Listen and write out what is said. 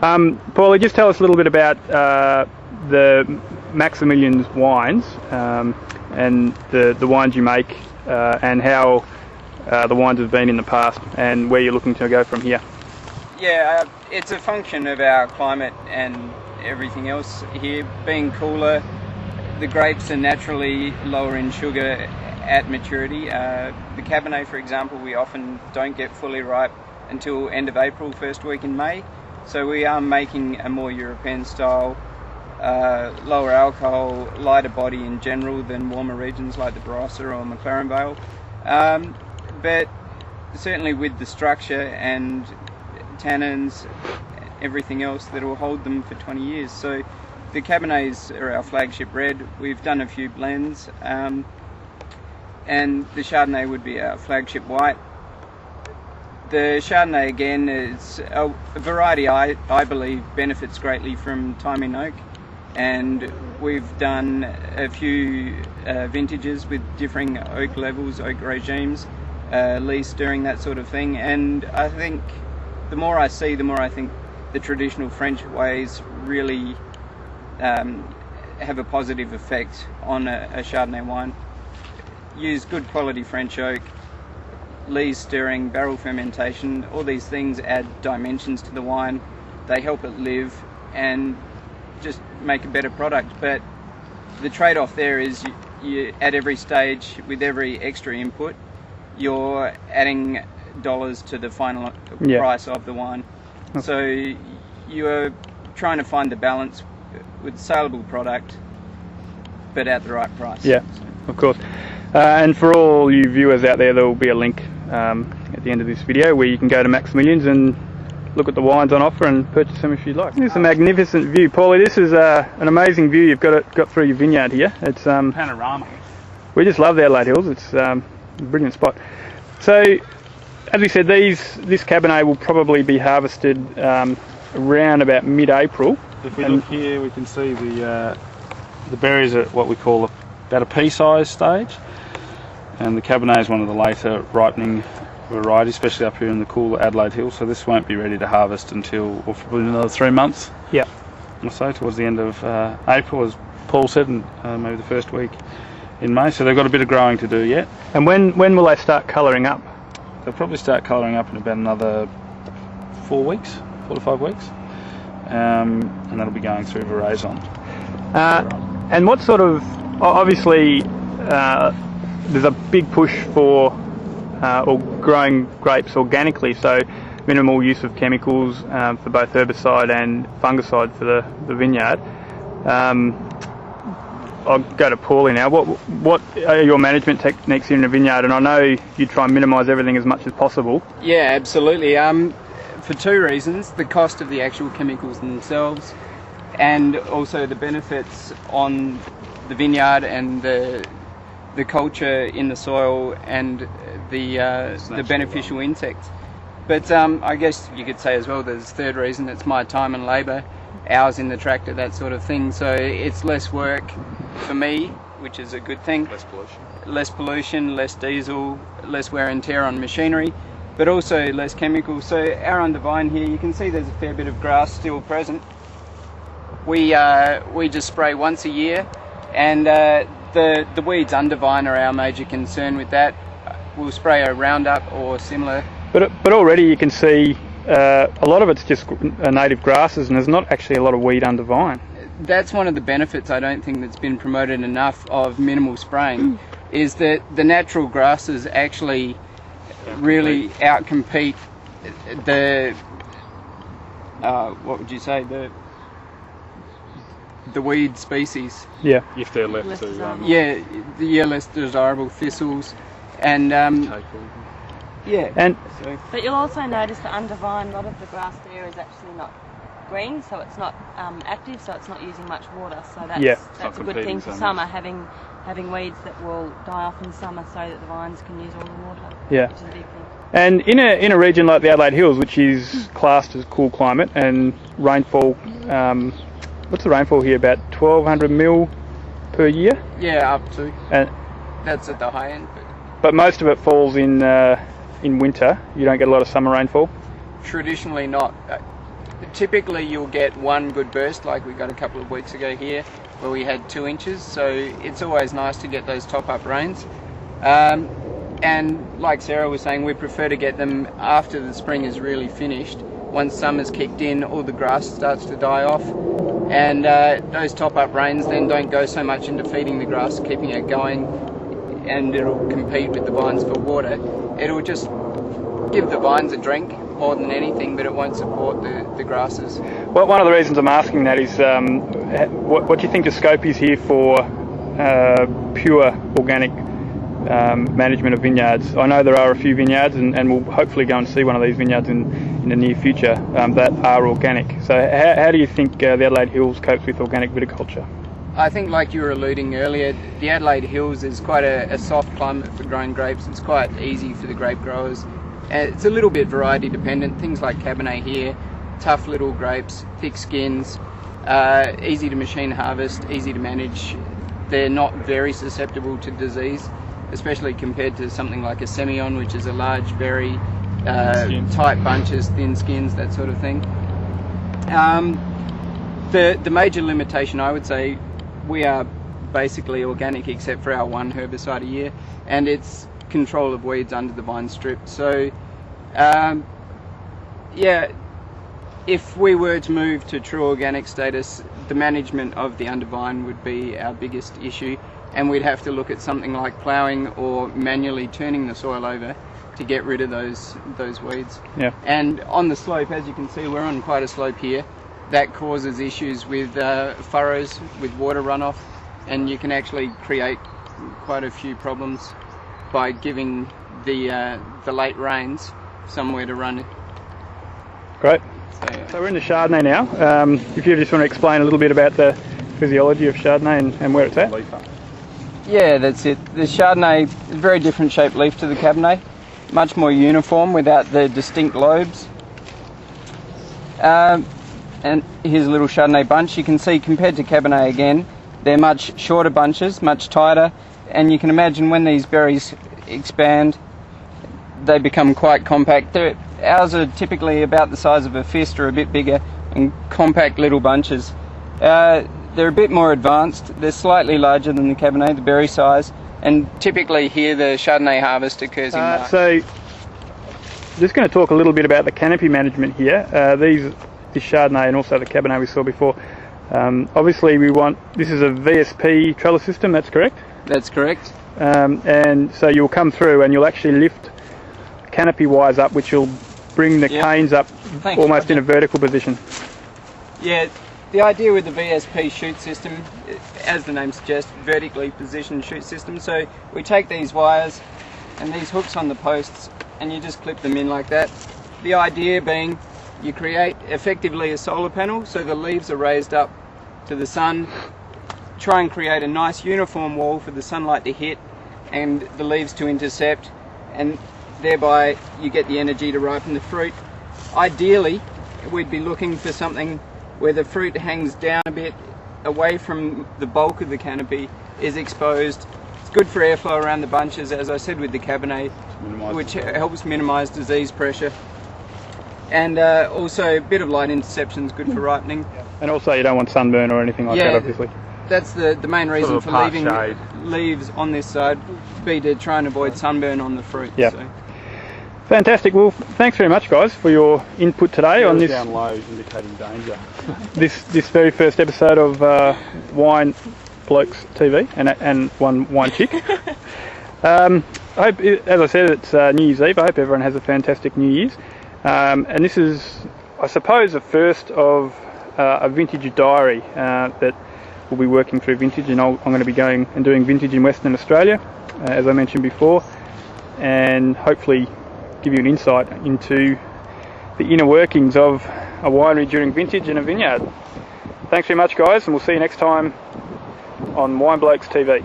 Paulie, just tell us a little bit about the Maximilians wines and the wines you make and how the wines have been in the past and where you're looking to go from here. Yeah, it's a function of our climate and everything else here. Being cooler, the grapes are naturally lower in sugar at maturity. The Cabernet, for example, we often don't get fully ripe until end of April, first week in May. So we are making a more European style, lower alcohol, lighter body in general than warmer regions like the Barossa or McLaren Vale. But certainly with the structure and tannins, everything else that will hold them for 20 years. So the Cabernets are our flagship red. We've done a few blends, and the Chardonnay would be our flagship white. The Chardonnay, again, is a variety I believe benefits greatly from timing oak, and we've done a few vintages with differing oak levels, oak regimes, lease during that sort of thing, and I think the more I see, the more I think the traditional French ways really have a positive effect on a Chardonnay wine. Use good quality French oak, lees stirring, barrel fermentation, all these things add dimensions to the wine. They help it live and just make a better product. But the trade-off there is you at every stage, with every extra input, you're adding dollars to the final price of the wine. Okay. So you're trying to find the balance with saleable product, but at the right price. Yeah, so. Of course. And for all you viewers out there will be a link at the end of this video where you can go to Maximilians and look at the wines on offer and purchase them if you'd like. This is a magnificent view. Paulie, this is an amazing view you've got through your vineyard here. It's panorama. We just love the Adelaide Hills. It's a brilliant spot. So, as we said, this Cabernet will probably be harvested around about mid-April. If we look here, we can see the berries at what we call about a pea-sized stage, and the Cabernet is one of the later ripening varieties, especially up here in the cool Adelaide Hills. So this won't be ready to harvest until probably another 3 months. Yeah. Or so, towards the end of April, as Paul said, and maybe the first week in May. So they've got a bit of growing to do yet. And when will they start colouring up? They'll probably start colouring up in about another 4 to 5 weeks, and that'll be going through veraison. And what sort of, obviously there's a big push for growing grapes organically, so minimal use of chemicals for both herbicide and fungicide for the vineyard. I'll go to Paulie now. What are your management techniques in a vineyard? And I know you try and minimise everything as much as possible. Yeah, absolutely. For two reasons: the cost of the actual chemicals themselves, and also the benefits on the vineyard and the culture in the soil and the beneficial insects. But I guess you could say as well, there's a third reason: it's my time and labour, hours in the tractor, that sort of thing. So it's less work for me, which is a good thing. Less pollution, less diesel, less wear and tear on machinery, but also less chemicals. So our under vine here, you can see there's a fair bit of grass still present. We just spray once a year, and the weeds under vine are our major concern with that. We'll spray a Roundup or similar. But already you can see a lot of it's just native grasses, and there's not actually a lot of weed under vine. That's one of the benefits, I don't think, that's been promoted enough of minimal spraying, is that the natural grasses actually really outcompete the what would you say, the weed species. Yeah. If they're left less to less desirable thistles, and yeah. And but you'll also notice that under vine, a lot of the grass there is actually not green, so it's not active, so it's not using much water. So that's a good thing for summer, having weeds that will die off in summer, so that the vines can use all the water. Yeah. Which is a big thing. And in a region like the Adelaide Hills, which is classed as cool climate, and rainfall, what's the rainfall here? About 1,200 mil per year. Yeah, up to. And that's at the high end. But most of it falls in winter. You don't get a lot of summer rainfall. Traditionally not. typically you'll get one good burst, like we got a couple of weeks ago here, where we had 2 inches. So it's always nice to get those top-up rains. And like Sarah was saying, we prefer to get them after the spring is really finished. Once summer's kicked in, all the grass starts to die off, and those top-up rains then don't go so much into feeding the grass, keeping it going, and it'll compete with the vines for water. It'll just give the vines a drink more than anything, but it won't support the grasses. Well, one of the reasons I'm asking that is what do you think the scope is here for pure organic management of vineyards? I know there are a few vineyards, and we'll hopefully go and see one of these vineyards in the near future that are organic. So how do you think the Adelaide Hills copes with organic viticulture? I think, like you were alluding earlier, the Adelaide Hills is quite a soft climate for growing grapes. It's quite easy for the grape growers. It's a little bit variety dependent. Things like Cabernet here, tough little grapes, thick skins, easy to machine harvest, easy to manage. They're not very susceptible to disease, especially compared to something like a Semillon, which is a large, very tight bunches, thin skins, that sort of thing. The major limitation, I would say, we are basically organic except for our one herbicide a year, and it's control of weeds under the vine strip. So if we were to move to true organic status, the management of the undervine would be our biggest issue, and we'd have to look at something like ploughing or manually turning the soil over to get rid of those weeds. Yeah. And on the slope, as you can see, we're on quite a slope here. That causes issues with furrows, with water runoff, and you can actually create quite a few problems by giving the late rains somewhere to run. Great. So we're in the Chardonnay now. If you just want to explain a little bit about the physiology of Chardonnay and where it's at. Yeah, that's it. The Chardonnay is a very different shaped leaf to the Cabernet, much more uniform without the distinct lobes. And here's a little Chardonnay bunch. You can see, compared to Cabernet again, they're much shorter bunches, much tighter, and you can imagine when these berries expand, they become quite compact. Ours are typically about the size of a fist or a bit bigger, and compact little bunches. They're a bit more advanced. They're slightly larger than the Cabernet, the berry size, and typically here the Chardonnay harvest occurs in March. So, just going to talk a little bit about the canopy management here. This Chardonnay and also the Cabernet we saw before. Obviously this is a VSP trellis system, that's correct? That's correct. And so you'll come through and you'll actually lift canopy wires up, which will bring the canes up almost in a vertical position. Yeah, the idea with the VSP shoot system, as the name suggests, vertically positioned shoot system. So we take these wires and these hooks on the posts and you just clip them in like that. The idea being you create effectively a solar panel, so the leaves are raised up to the sun, try and create a nice uniform wall for the sunlight to hit and the leaves to intercept, and thereby you get the energy to ripen the fruit. Ideally, we'd be looking for something where the fruit hangs down a bit, away from the bulk of the canopy, is exposed. It's good for airflow around the bunches, as I said with the Cabernet, which helps minimise disease pressure. And also a bit of light interception is good for ripening. And also you don't want sunburn or anything like that, obviously. That's the main reason for leaving leaves on this side, be to try and avoid sunburn on the fruit. Yeah. So. Fantastic. Well, thanks very much, guys, for your input today on this. Down low, indicating danger. this very first episode of Wine Blokes TV and one wine chick. I hope, as I said, it's New Year's Eve. I hope everyone has a fantastic New Year's. And this is, I suppose, the first of a vintage diary that will be working through vintage, and I'm going to be going and doing vintage in Western Australia, as I mentioned before, and hopefully give you an insight into the inner workings of a winery during vintage and a vineyard. Thanks very much, guys, and we'll see you next time on Wine Blokes TV.